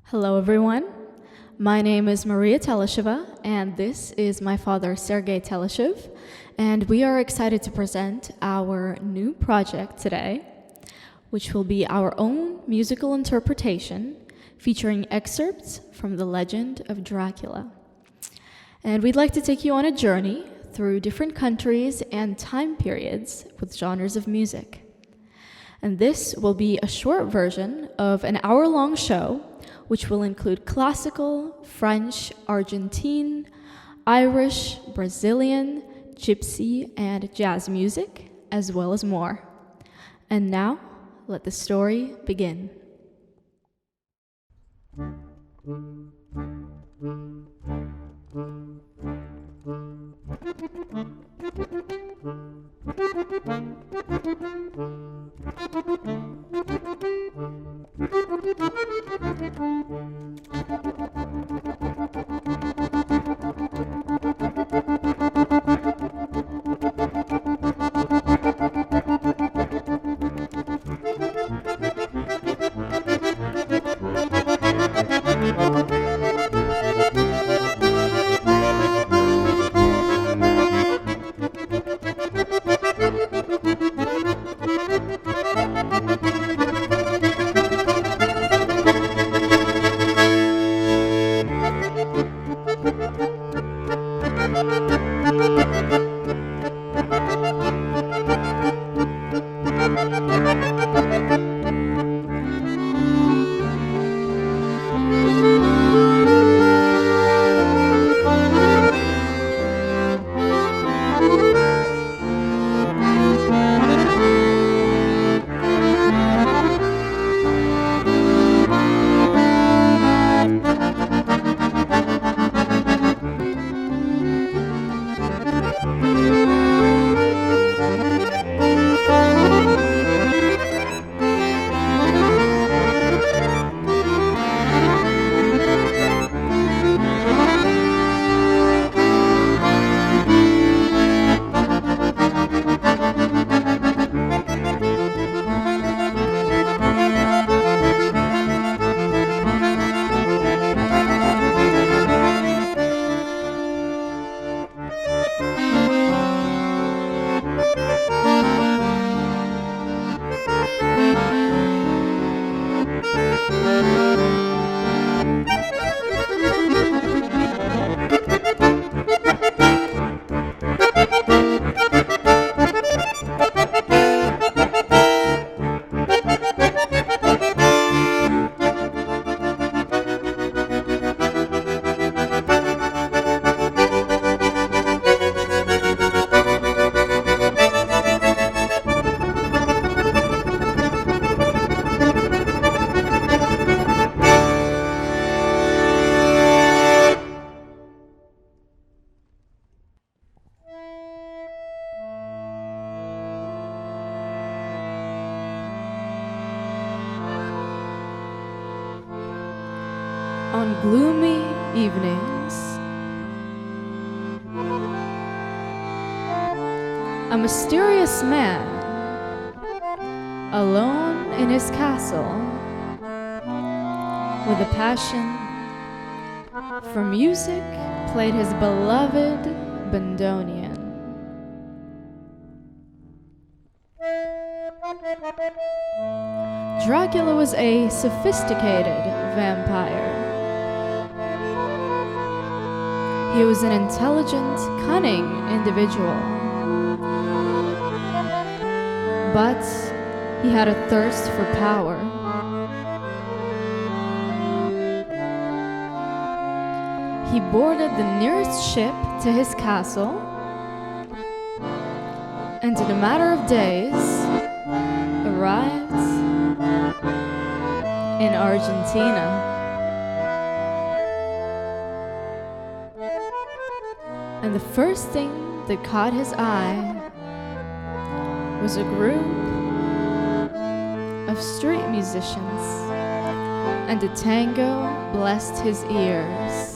Hello, everyone. My name is Maria Telesheva, and this is my father, Sergei Teleshev, and we are excited to present our new project today, which will be our own musical interpretation featuring excerpts from the legend of Dracula. And we'd like to take you on a journey through different countries and time periods with genres of music. And this will be a short version of an hour-long show which will include classical, French, Argentine, Irish, Brazilian, gypsy, and jazz music, as well as more. And now, let the story begin. On gloomy evenings, a mysterious man, alone in his castle, with a passion for music, played his beloved bandoneon. Dracula was a sophisticated vampire. He was an intelligent, cunning individual. But he had a thirst for power. He boarded the nearest ship to his castle, and in a matter of days, arrived in Argentina. And the first thing that caught his eye was a group of street musicians, and a tango blessed his ears.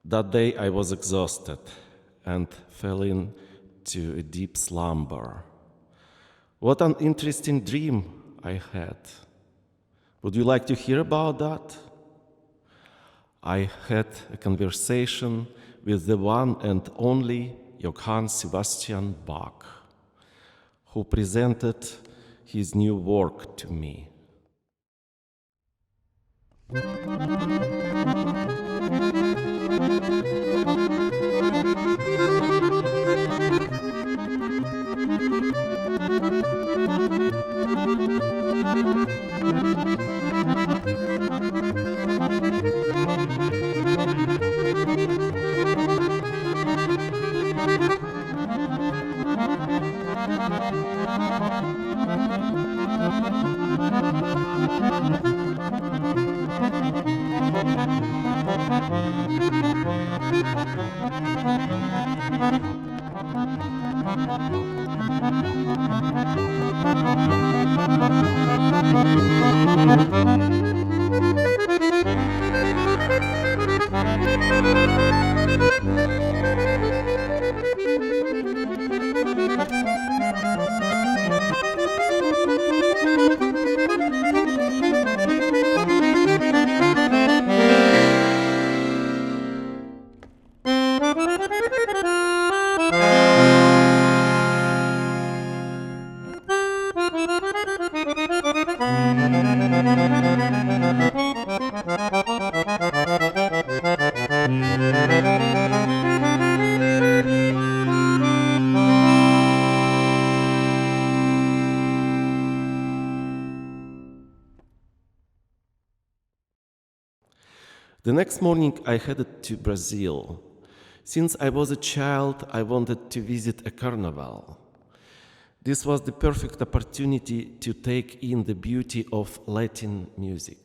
That day I was exhausted and fell into a deep slumber. What an interesting dream I had. Would you like to hear about that? I had a conversation with the one and only Johann Sebastian Bach, who presented his new work to me. The next morning I headed to Brazil. Since I was a child, I wanted to visit a carnival. This was the perfect opportunity to take in the beauty of Latin music.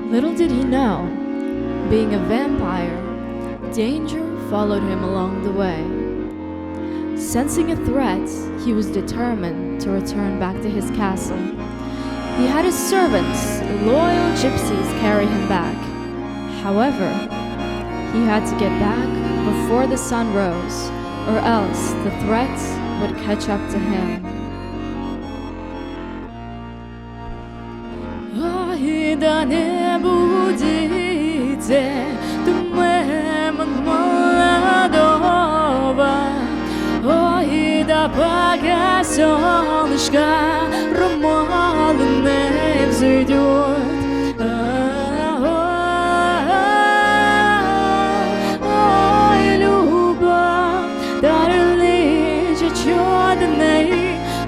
Little did he know, being a vampire, danger followed him along the way. Sensing a threat, he was determined to return back to his castle. He had his servants, loyal gypsies, carry him back. However, he had to get back before the sun rose, or else the threat would catch up to him. Da ne budite tu me молодого, ой да пока солнышко ромалное взойдет, ой любовь дарили чудной,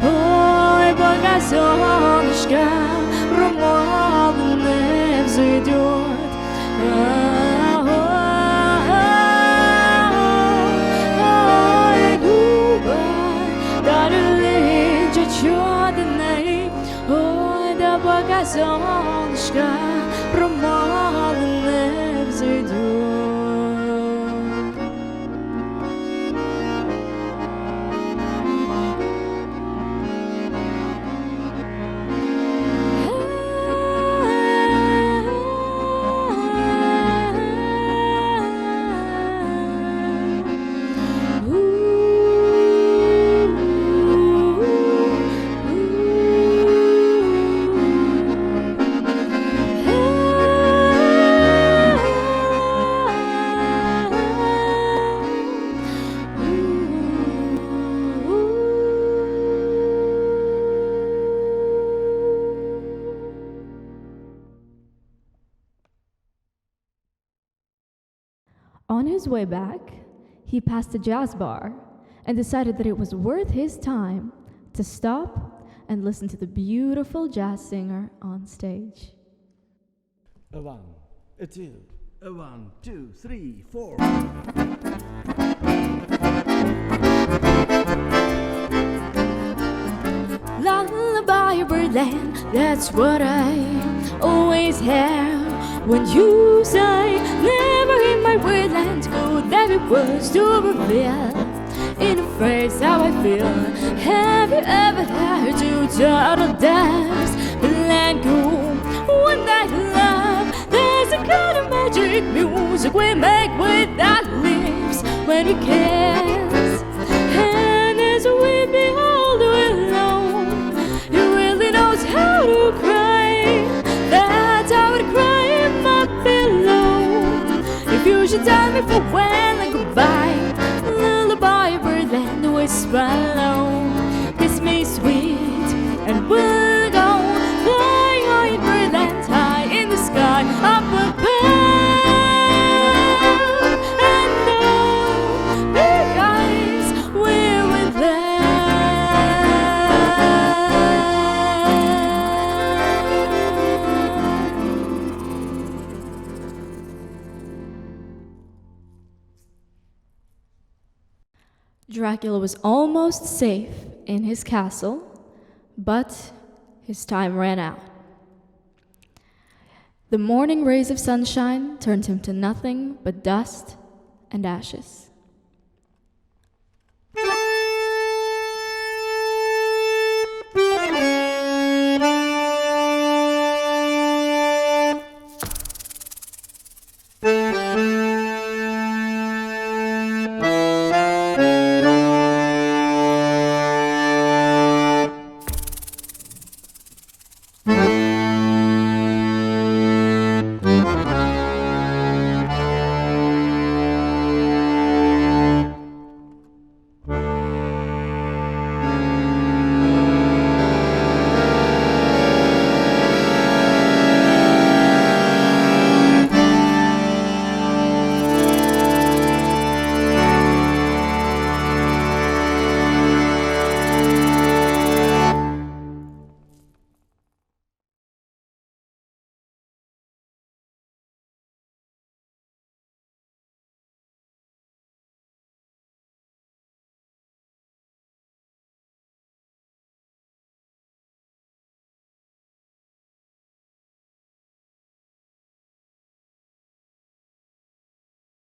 ой пока солнышко ромалное взойдет, ой любовь дарили чудной, ой да пока солнышко ромалное On his way back, he passed a jazz bar and decided that it was worth his time to stop and listen to the beautiful jazz singer on stage. A one, a two, a 1, 2, 3, 4. Lullaby Birdland, that's what I always have. When you say, never in my birdland could there be words to reveal in a phrase how I feel. Have you ever had to total depths and let go when that love? There's a kind of magic music we make with our lips when we kiss. And as we behold alone, he really knows how to cry. That's how I cry in my pillow. If you should tell me farewell and goodbye, lullaby birdland, whisper low, kiss me sweet, and we'll go flying high in birdland, high in the sky up above. And the big eyes we will Dracula was almost safe in his castle, but his time ran out. The morning rays of sunshine turned him to nothing but dust and ashes.